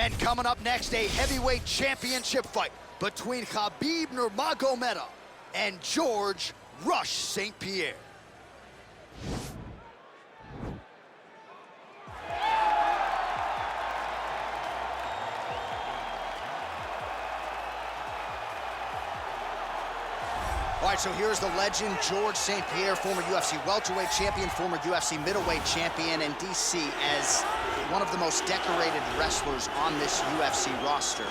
And coming up next, a heavyweight championship fight between Khabib Nurmagomedov and George "Rush" St. Pierre. All right, so here's the legend, George St. Pierre, former UFC welterweight champion, former UFC middleweight champion, and DC as one of the most decorated wrestlers on this UFC roster.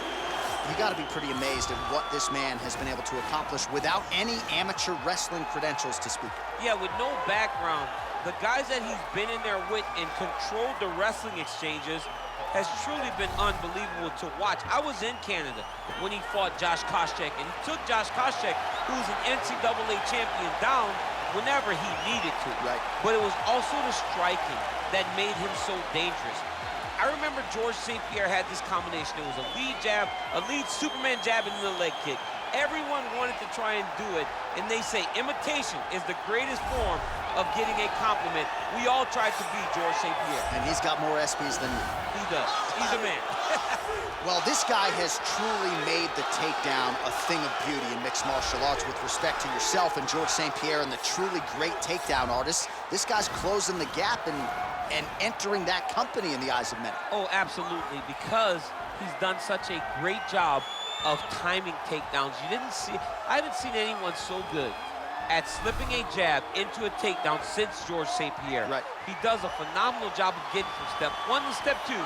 You got to be pretty amazed at what this man has been able to accomplish without any amateur wrestling credentials to speak. Yeah, with no background, the guys that he's been in there with and controlled the wrestling exchanges has truly been unbelievable to watch. I was in Canada when he fought Josh Koscheck, and he took Josh Koscheck, who's an NCAA champion, down whenever he needed to. Right. But it was also the striking that made him so dangerous. I remember George St. Pierre had this combination. It was a lead jab, a lead Superman jab, and then a leg kick. Everyone wanted to try and do it, and they say imitation is the greatest form of getting a compliment. We all tried to be George St. Pierre. And he's got more ESPYs than you. He does. He's a man. Well, this guy has truly made the takedown a thing of beauty in mixed martial arts with respect to yourself and George St. Pierre and the truly great takedown artists. This guy's closing the gap and entering that company in the eyes of many. Oh, absolutely, because he's done such a great job of timing takedowns. I haven't seen anyone so good at slipping a jab into a takedown since George St. Pierre. Right. He does a phenomenal job of getting from step one to step two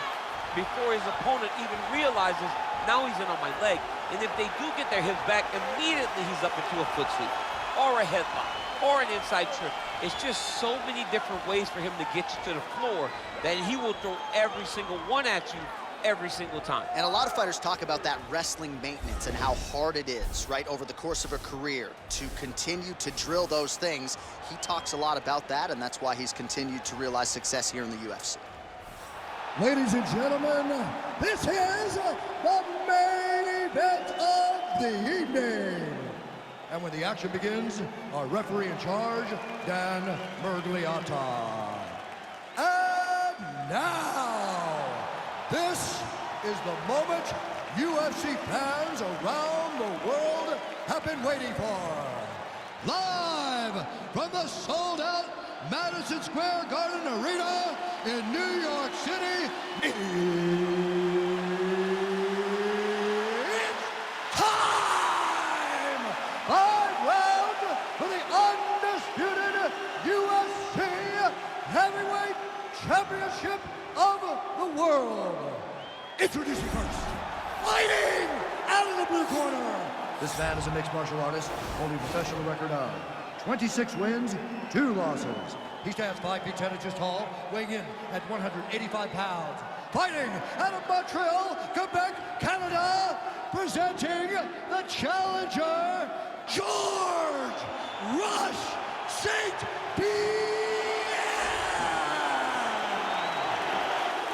before his opponent even realizes, now he's in on my leg. And if they do get their hips back, immediately he's up into a foot sweep or a headlock or an inside trip. It's just so many different ways for him to get you to the floor that he will throw every single one at you every single time. And a lot of fighters talk about that wrestling maintenance and how hard it is, right, over the course of a career to continue to drill those things. He talks a lot about that, and that's why he's continued to realize success here in the UFC. Ladies and gentlemen, this is the main event of the evening. And when the action begins, our referee in charge, Dan Mergliata. And now, this is the moment UFC fans around the world have been waiting for. Live from the sold-out Madison Square Garden Arena in New York City, it's time! 5 rounds for the undisputed UFC Heavyweight Championship of the world. Introducing first, fighting out of the blue corner. This man is a mixed martial artist, holding a professional record of 26 wins, 2 losses. He stands 5 feet 10 inches tall, weighing in at 185 pounds. Fighting out of Montreal, Quebec, Canada, presenting the challenger, George "Rush" St. Pierre.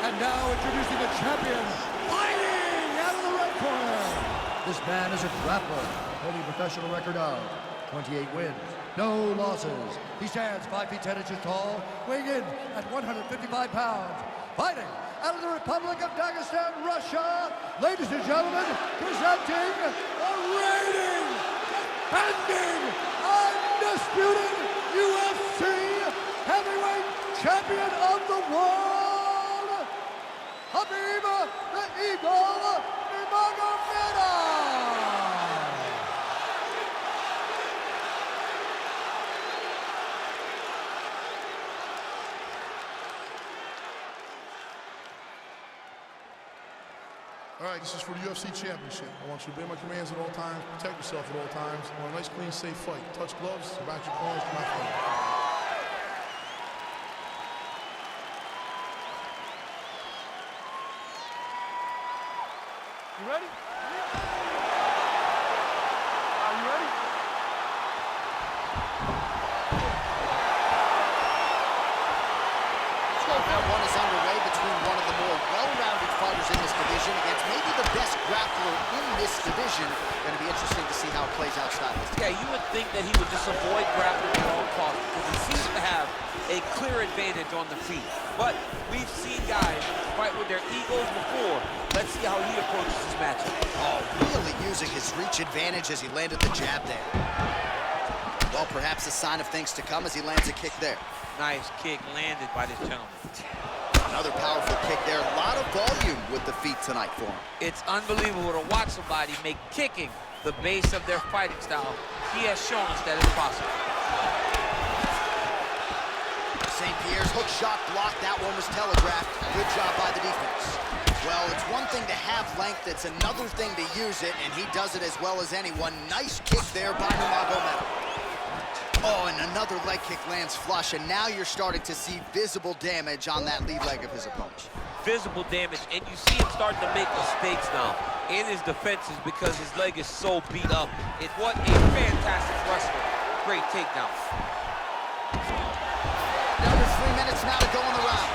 And now introducing the champion, fighting out of the red corner. This man is a grappler, holding a professional record of 28 wins, no losses. He stands 5 feet 10 inches tall, weighing in at 155 pounds. Fighting out of the Republic of Dagestan, Russia, ladies and gentlemen, presenting the reigning, defending, undisputed UFC heavyweight champion of the world, Khabib the Eagle Nurmagomedov. All right, this is for the UFC Championship. I want you to obey my commands at all times, protect yourself at all times. I want a nice, clean, safe fight. Touch gloves, back your corners, my fight. You ready? Are you ready? Round one is underway between one of the more well-rounded fighters in this division against maybe the best grappler in this division. Going to be interesting to see how it plays out stylistically. Yeah, you would think that he would just avoid grappling at all costs because he seems to have a clear advantage on the feet. But we've seen guys fight with their egos before. Let's see how he approaches this matchup. Oh, really using his reach advantage as he landed the jab there. Well, perhaps a sign of things to come as he lands a kick there. Nice kick landed by this gentleman. Another powerful kick there. A lot of volume with the feet tonight for him. It's unbelievable to watch somebody make kicking the base of their fighting style. He has shown us that it's possible. St. Pierre's hook shot blocked. That one was telegraphed. Good job by the defense. Well, it's one thing to have length. It's another thing to use it, and he does it as well as anyone. Nice kick there by Nurmagomedov. Oh, and another leg kick lands flush, and now you're starting to see visible damage on that lead leg of his opponent. Visible damage, and you see him starting to make mistakes now in his defenses because his leg is so beat up. What a fantastic wrestler. Great takedown. Under 3 minutes now to go in the round.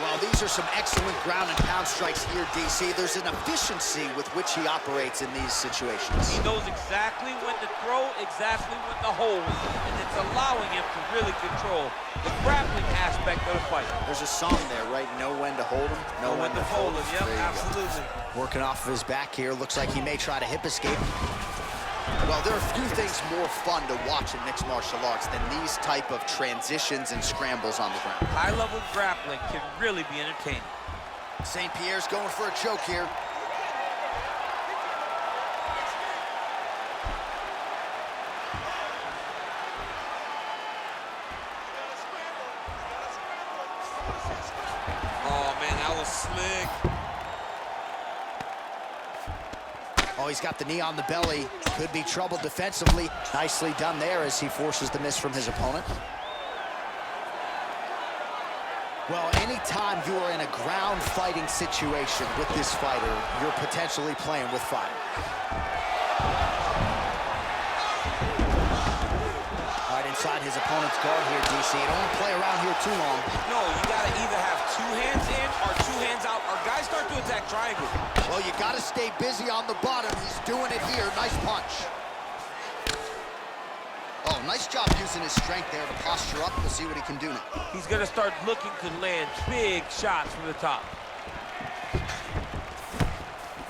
Well, these are some excellent ground and pound strikes here, DC. There's an efficiency with which he operates in these situations. He knows exactly when to throw, exactly when to hold, and it's allowing him to really control the grappling aspect of the fight. There's a song there, right? Know when to hold him, know when to fold him. Yep, absolutely. Working off of his back here. Looks like he may try to hip escape. Well, there are a few things more fun to watch in mixed martial arts than these type of transitions and scrambles on the ground. High-level grappling can really be entertaining. St. Pierre's going for a choke here. Oh, man, that was slick. Oh, he's got the knee on the belly. Could be trouble defensively. Nicely done there as he forces the miss from his opponent. Well, anytime you are in a ground fighting situation with this fighter, you're potentially playing with fire. All right, inside his opponent's guard here, DC. You don't want to play around here too long. No, you got to either have 2 hands in or 2 hands out, or guys start to attack triangle. Well, you got to stay busy on the bottom. He's doing it here. Nice punch. Oh, nice job using his strength there to posture up. We'll see what he can do now. He's going to start looking to land big shots from the top.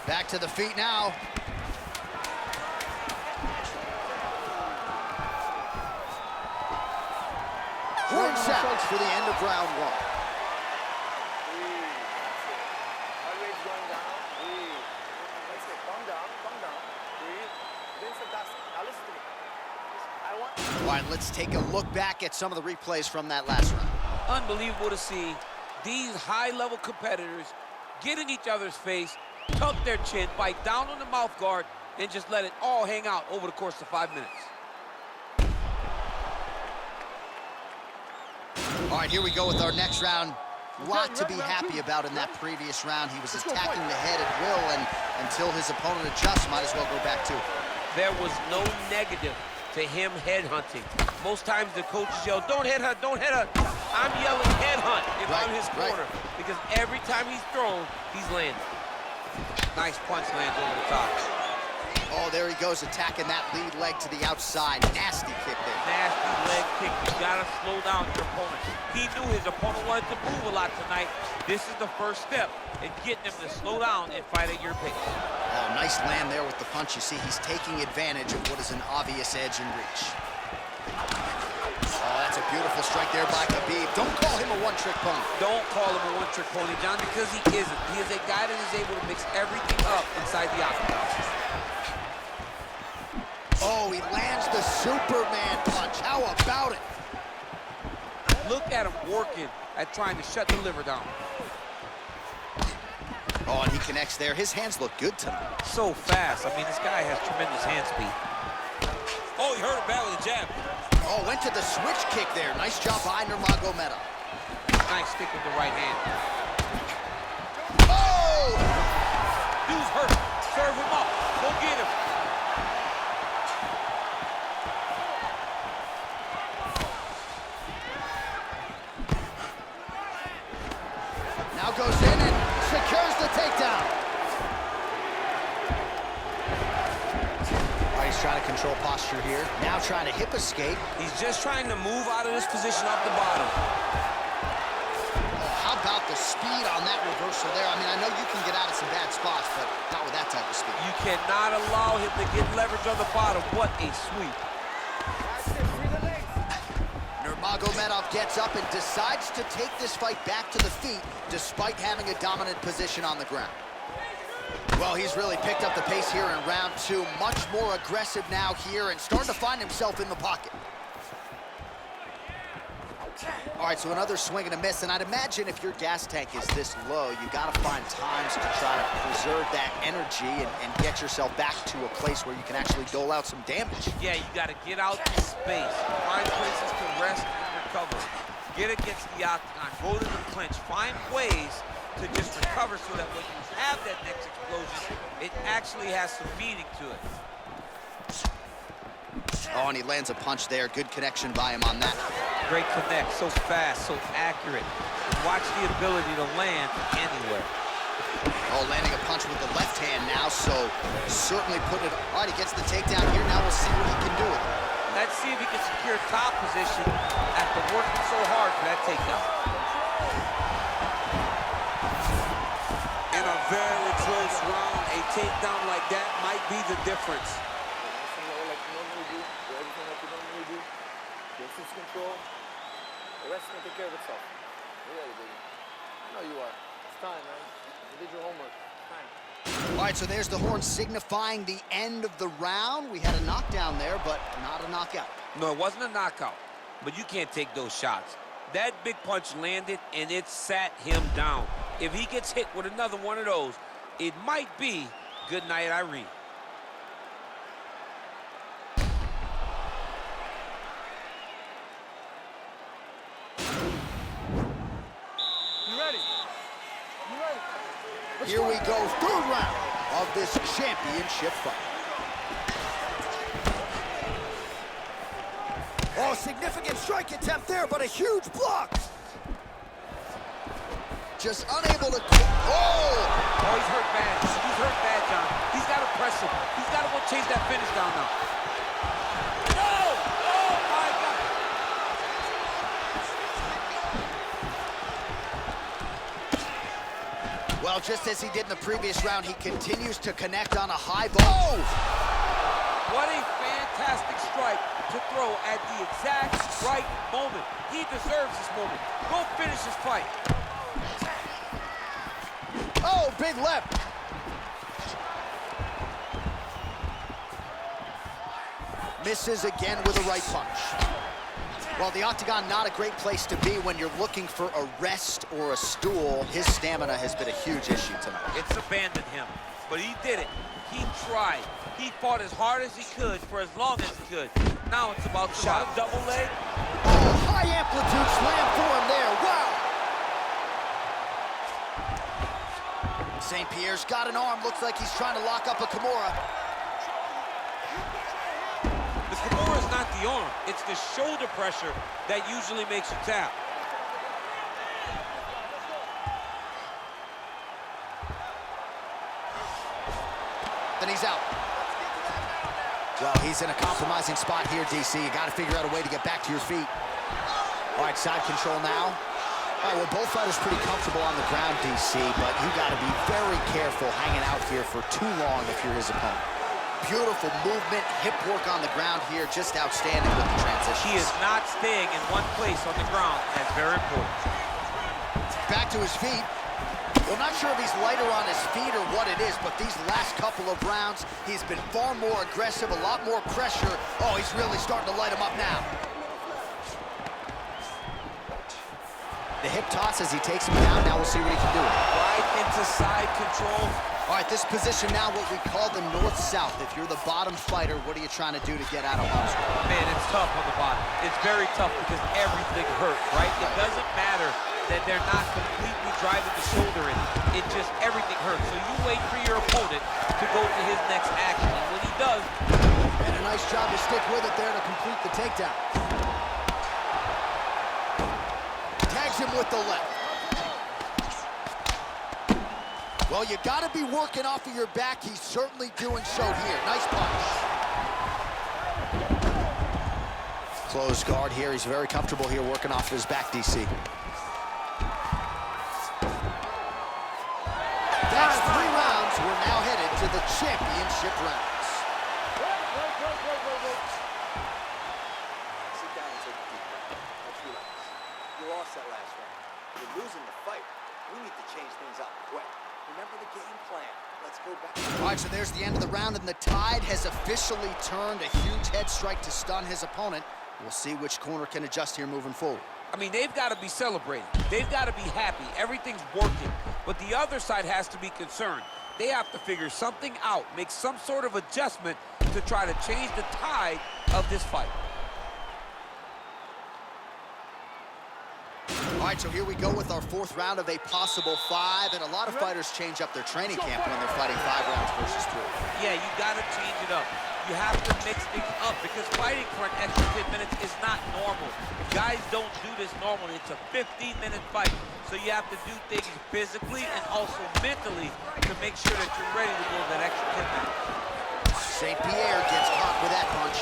Back to the feet now. Word sounds for the end of round 1. Always going down. Let's get calm down. Breathe. Then fantastic. Now listen to me. All right, let's take a look back at some of the replays from that last round. Unbelievable to see these high-level competitors get in each other's face, tuck their chin, bite down on the mouth guard, and just let it all hang out over the course of 5 minutes. All right, here we go with our next round. A lot to be happy about in that previous round. He was attacking the head at will, and until his opponent adjusts, might as well go back to it. There was no negative to him headhunting. Most times the coaches yell, don't headhunt, don't headhunt. I'm yelling headhunt if I'm his corner, because every time he's thrown, he's landed. Nice punch lands over the top. Oh, there he goes, attacking that lead leg to the outside. Nasty kick there. Nasty leg kick. You gotta slow down your opponent. He knew his opponent wanted to move a lot tonight. This is the first step in getting him to slow down and fight at your pace. Oh, nice land there with the punch. You see, he's taking advantage of what is an obvious edge in reach. Oh, that's a beautiful strike there by Khabib. Don't call him a one-trick pony. Don't call him a one-trick pony, John, because he isn't. He is a guy that is able to mix everything up inside the octagon. Oh, he lands the Superman punch. How about it? Look at him working at trying to shut the liver down. Oh, and he connects there. His hands look good tonight. So fast. I mean, this guy has tremendous hand speed. Oh, he hurt him bad with a jab. Oh, went to the switch kick there. Nice job by Nurmagomedov. Nice stick with the right hand. Oh! Dude's hurt. Serve him up. Go get him. Now goes in and secures the takedown. trying to control posture here. Now trying to hip escape. He's just trying to move out of this position off the bottom. Oh, how about the speed on that reversal there? I mean, I know you can get out of some bad spots, but not with that type of speed. You cannot allow him to get leverage on the bottom. What a sweep. Nurmagomedov gets up and decides to take this fight back to the feet despite having a dominant position on the ground. Well, he's really picked up the pace here in round 2. Much more aggressive now here and starting to find himself in the pocket. All right, so another swing and a miss, and I'd imagine if your gas tank is this low, you gotta find times to try to preserve that energy and get yourself back to a place where you can actually dole out some damage. Yeah, you gotta get out in space, find places to rest and recover. Get against the octagon, go to the clinch, find ways to just recover so that when you have that next explosion, it actually has some meaning to it. Oh, and he lands a punch there. Good connection by him on that. Great connect, so fast, so accurate. Watch the ability to land anywhere. Oh, landing a punch with the left hand now, so certainly putting it... All right, he gets the takedown here. Now we'll see what he can do with it. Let's see if he can secure top position after working so hard for that takedown. In a very close round, a takedown like that might be the difference. Like you normally do everything like you normally do. Distance control. The rest can take care of itself. You're ready, baby. I know you are. It's time, man. You did your homework. It's time. All right, so there's the horn signifying the end of the round. We had a knockdown there, but not a knockout. No, it wasn't a knockout, but you can't take those shots. That big punch landed, and it sat him down. If he gets hit with another one of those, it might be good night, Irene. You ready? You ready? Here we go, third round of this championship fight. Oh, significant strike attempt there, but a huge block. Just unable to... Oh! Oh, he's hurt bad. He's hurt bad, John. He's got to press him. He's got to go chase that finish down now. No! Oh, my God. Well, just as he did in the previous round, he continues to connect on a high ball. What a fantastic strike to throw at the exact right moment. He deserves this moment. Go finish his fight. Oh, big left. Misses again with a right punch. Well, the octagon, not a great place to be when you're looking for a rest or a stool. His stamina has been a huge issue tonight. It's abandoned him, but he did it. He tried. He fought as hard as he could for as long as he could. Now it's about shot, double leg. Oh, high amplitude slam for him there. Wow. St. Pierre's got an arm. Looks like he's trying to lock up a Kimura. The Kimura is not the arm. It's the shoulder pressure that usually makes you tap. Then he's out. Well, he's in a compromising spot here, DC. You got to figure out a way to get back to your feet. All right, side control now. All right, well, both fighters pretty comfortable on the ground, DC, but you got to be very careful hanging out here for too long if you're his opponent. Beautiful movement, hip work on the ground here, just outstanding with the transitions. He is not staying in one place on the ground. That's very important. Back to his feet. Well, not sure if he's lighter on his feet or what it is, but these last couple of rounds, he's been far more aggressive, a lot more pressure. Oh, he's really starting to light him up now. The hip toss as he takes him down. Now we'll see what he can do. Right into side control. All right, this position now, what we call the north-south. If you're the bottom fighter, what are you trying to do to get out of harm's way? Man, it's tough on the bottom. It's very tough because everything hurts, right? It doesn't matter that they're not completely driving the shoulder in. It just, everything hurts. So you wait for your opponent to go to his next action. And when he does... And a nice job to stick with it there to complete the takedown. Tags him with the left. Well, you got to be working off of your back. He's certainly doing so here. Nice punch. Closed guard here. He's very comfortable here working off his back, DC. That's 3 rounds. We're now headed to the championship rounds. Sit down and take a deep breath. Let's relax. You lost that last round. You're losing the fight. We need to change things up quick. Remember the game plan. Let's go back. All right, so there's the end of the round, and the tide has officially turned. A huge head strike to stun his opponent. We'll see which corner can adjust here moving forward. I mean, they've got to be celebrating. They've got to be happy. Everything's working. But the other side has to be concerned. They have to figure something out, make some sort of adjustment to try to change the tide of this fight. All right, so here we go with our 4th round of a possible 5, and a lot of fighters change up their training camp when they're fighting 5 rounds versus 3. Yeah, you got to change it up. You have to mix things up because fighting for an extra 10 minutes is not normal. Guys don't do this normally. It's a 15-minute fight, so you have to do things physically and also mentally to make sure that you're ready to go that extra 10 minutes. St. Pierre gets caught with that punch.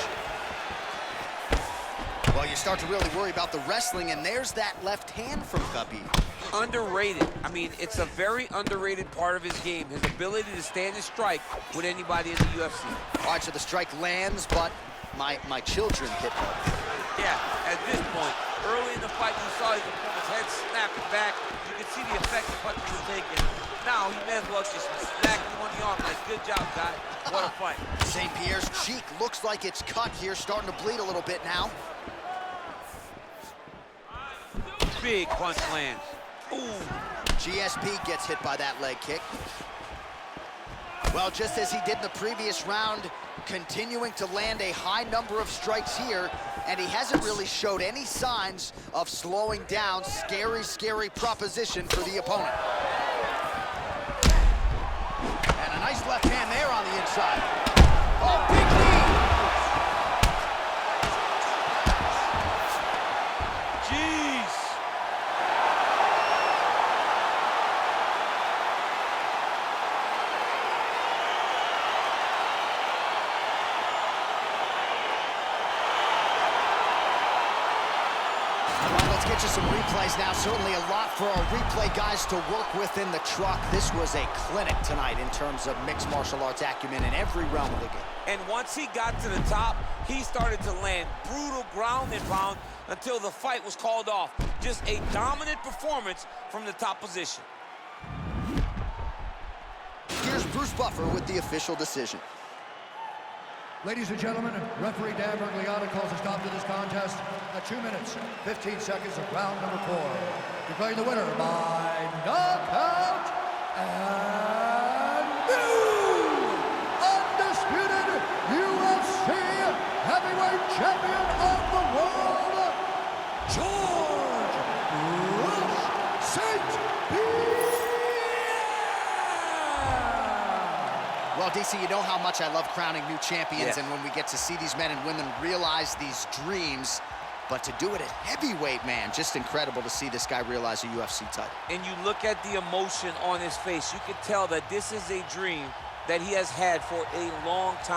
Well, you start to really worry about the wrestling, and there's that left hand from Khabib. Underrated. I mean, it's a very underrated part of his game, his ability to stand and strike with anybody in the UFC. All right, so the strike lands, but my children hit hard. Yeah, at this point, early in the fight, you saw his opponent's head snapping back. You could see the effect the punches were taking. Now, he may as well just smack him on the arm. Like, good job, guy. What a fight. St. Pierre's cheek looks like it's cut here, starting to bleed a little bit now. Big punch lands. Ooh. GSP gets hit by that leg kick. Well, just as he did in the previous round, continuing to land a high number of strikes here, and he hasn't really showed any signs of slowing down. Scary, scary proposition for the opponent. And a nice left hand there on the inside. Oh, big knee! Jeez! Let's get you some replays now. Certainly a lot for our replay guys to work with in the truck. This was a clinic tonight in terms of mixed martial arts acumen in every realm of the game. And once he got to the top, he started to land brutal ground and pound until the fight was called off. Just a dominant performance from the top position. Here's Bruce Buffer with the official decision. Ladies and gentlemen, referee Dan Bergliata calls a stop to this contest at 2 minutes, 15 seconds of round number 4. Declaring the winner by knockout and new undisputed UFC heavyweight champion of the world, George St. Pierre. Well, DC, you know how much I love crowning new champions, Yes. and when we get to see these men and women realize these dreams, but to do it at heavyweight, man, just incredible to see this guy realize a UFC title. And you look at the emotion on his face, you can tell that this is a dream that he has had for a long time.